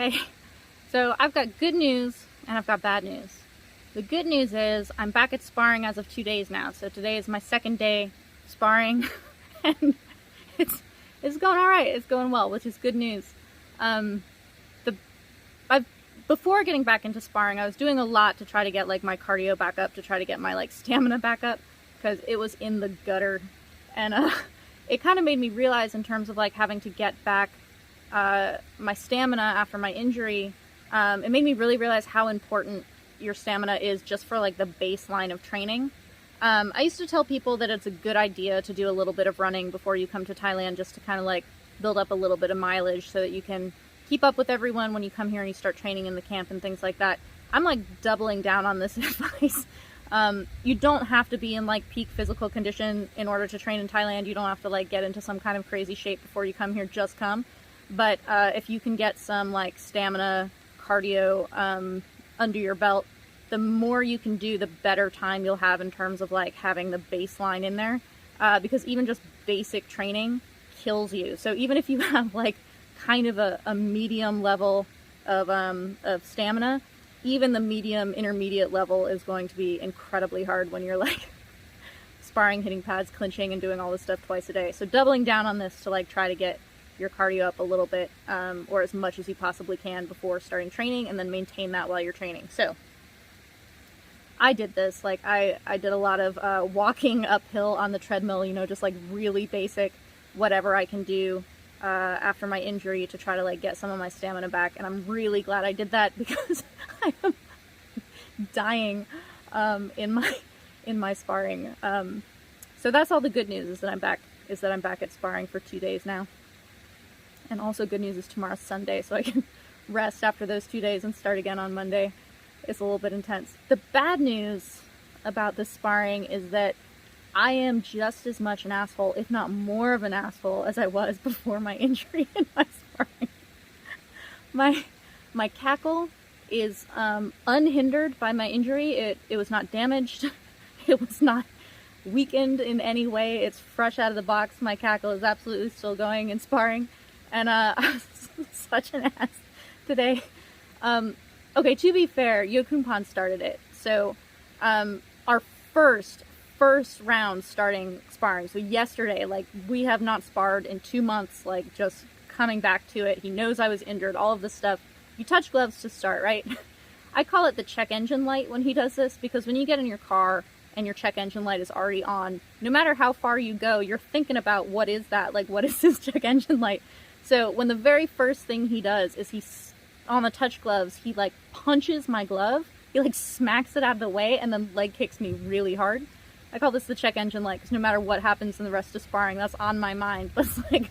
Okay, so I've got good news and I've got bad news. The good news is I'm back at sparring as of 2 days now. So today is my second day sparring and it's going all right. It's going well, which is good news. Before getting back into sparring, I was doing a lot to try to get like my cardio back up, to try to get my like stamina back up, because it was in the gutter. And it kind of made me realize, in terms of like having to get back my stamina after my injury, it made me really realize how important your stamina is just for like the baseline of training. I used to tell people that it's a good idea to do a little bit of running before you come to Thailand, just to kind of like build up a little bit of mileage so that you can keep up with everyone when you come here and you start training in the camp and things like that. I'm like doubling down on this advice. You don't have to be in like peak physical condition in order to train in Thailand. You don't have to like get into some kind of crazy shape before you come here, just come. But if you can get some like stamina, cardio under your belt, the more you can do, the better time you'll have in terms of like having the baseline in there. Because even just basic training kills you. So even if you have like kind of a medium level of stamina, even the medium intermediate level is going to be incredibly hard when you're like sparring, hitting pads, clinching, and doing all this stuff twice a day. So doubling down on this to like try to get your cardio up a little bit, or as much as you possibly can before starting training, and then maintain that while you're training. So I did this, like I did a lot of walking uphill on the treadmill, you know, just like really basic, whatever I can do after my injury to try to like get some of my stamina back. And I'm really glad I did that, because I am dying in my sparring. So that's all the good news, is that I'm back at sparring for 2 days now. And also good news is tomorrow's Sunday, so I can rest after those 2 days and start again on Monday. It's a little bit intense. The bad news about this sparring is that I am just as much an asshole, if not more of an asshole, as I was before my injury in my sparring. My cackle is unhindered by my injury. It was not damaged. It was not weakened in any way. It's fresh out of the box. My cackle is absolutely still going in sparring. And I was such an ass today. Okay, to be fair, Yokunpan started it. So our first round starting sparring. So yesterday, like, we have not sparred in 2 months, like just coming back to it. He knows I was injured, all of this stuff. You touch gloves to start, right? I call it the check engine light when he does this, because when you get in your car and your check engine light is already on, no matter how far you go, you're thinking about, what is that? Like, what is this check engine light? So when the very first thing he does is on the touch gloves, he like punches my glove. He like smacks it out of the way and then leg kicks me really hard. I call this the check engine light, because no matter what happens in the rest of sparring, that's on my mind. That's like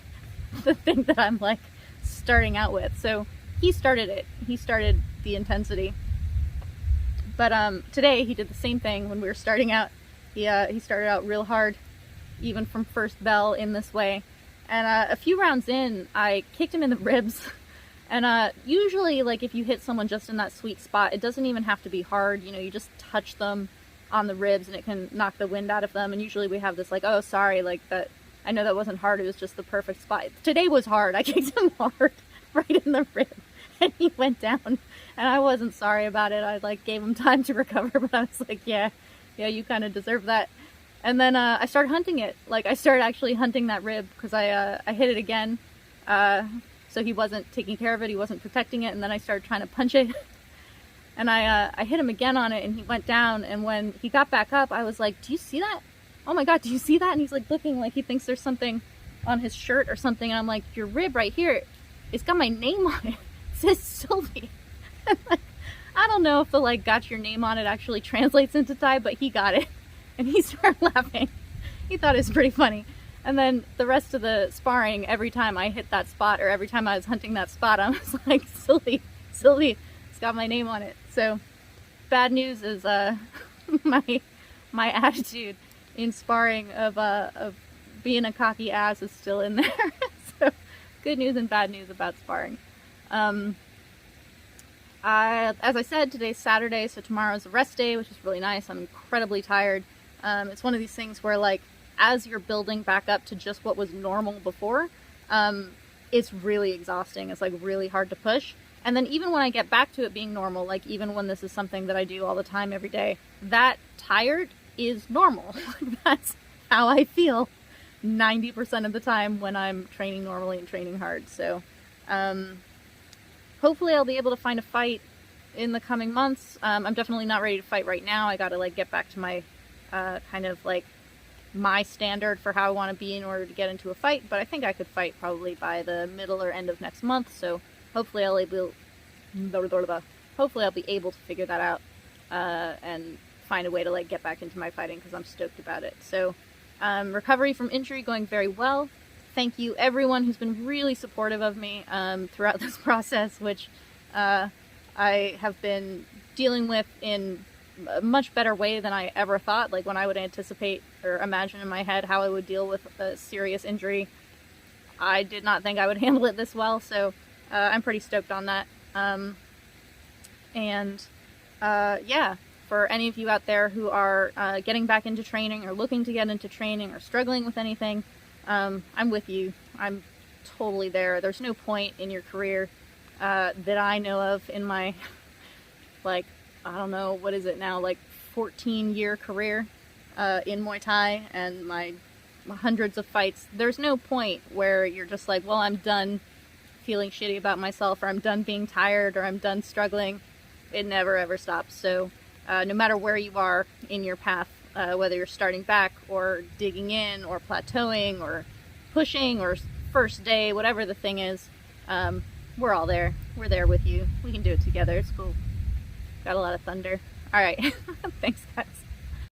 the thing that I'm like starting out with. So he started it. He started the intensity. But today he did the same thing when we were starting out. He started out real hard, even from first bell in this way. And a few rounds in, I kicked him in the ribs. And usually, like, if you hit someone just in that sweet spot, it doesn't even have to be hard. You know, you just touch them on the ribs and it can knock the wind out of them. And usually we have this like, oh, sorry, like, that, I know that wasn't hard. It was just the perfect spot. Today was hard. I kicked him hard right in the rib and he went down. And I wasn't sorry about it. I like gave him time to recover, but I was like, yeah, you kind of deserve that. And then I started hunting it. Like, I started actually hunting that rib, because I hit it again. So he wasn't taking care of it, he wasn't protecting it, and then I started trying to punch it. And I hit him again on it, and he went down, and when he got back up, I was like, do you see that? Oh my god, do you see that? And he's like looking like he thinks there's something on his shirt or something, and I'm like, your rib right here, it's got my name on it. It says Sylvie. Like, I don't know if the like got your name on it actually translates into Thai, but he got it. And he started laughing. He thought it was pretty funny. And then the rest of the sparring, every time I hit that spot, or every time I was hunting that spot, I was like, Sylvie, it's got my name on it. So bad news is my attitude in sparring of being a cocky ass is still in there. So good news and bad news about sparring. As I said, today's Saturday, so tomorrow's a rest day, which is really nice. I'm incredibly tired. It's one of these things where, like, as you're building back up to just what was normal before, it's really exhausting. It's like really hard to push. And then even when I get back to it being normal, like even when this is something that I do all the time every day, that tired is normal. That's how I feel 90% of the time when I'm training normally and training hard. So hopefully I'll be able to find a fight in the coming months. I'm definitely not ready to fight right now. I gotta like get back to my kind of like my standard for how I want to be in order to get into a fight, but I think I could fight probably by the middle or end of next month, so hopefully I'll be able to figure that out and find a way to like get back into my fighting, because I'm stoked about it. So recovery from injury going very well. Thank you everyone who's been really supportive of me throughout this process, which I have been dealing with in a much better way than I ever thought. Like when I would anticipate or imagine in my head how I would deal with a serious injury, I did not think I would handle it this well, so I'm pretty stoked on that. Yeah, for any of you out there who are getting back into training or looking to get into training or struggling with anything, I'm with you. I'm totally there. There's no point in your career that I know of in my like, I don't know, what is it now, like 14-year career in Muay Thai and my hundreds of fights. There's no point where you're just like, well, I'm done feeling shitty about myself, or I'm done being tired, or I'm done struggling. It never ever stops. So no matter where you are in your path, whether you're starting back or digging in or plateauing or pushing or first day, whatever the thing is, we're all there. We're there with you. We can do it together. It's cool. Got a lot of thunder. All right. Thanks, guys.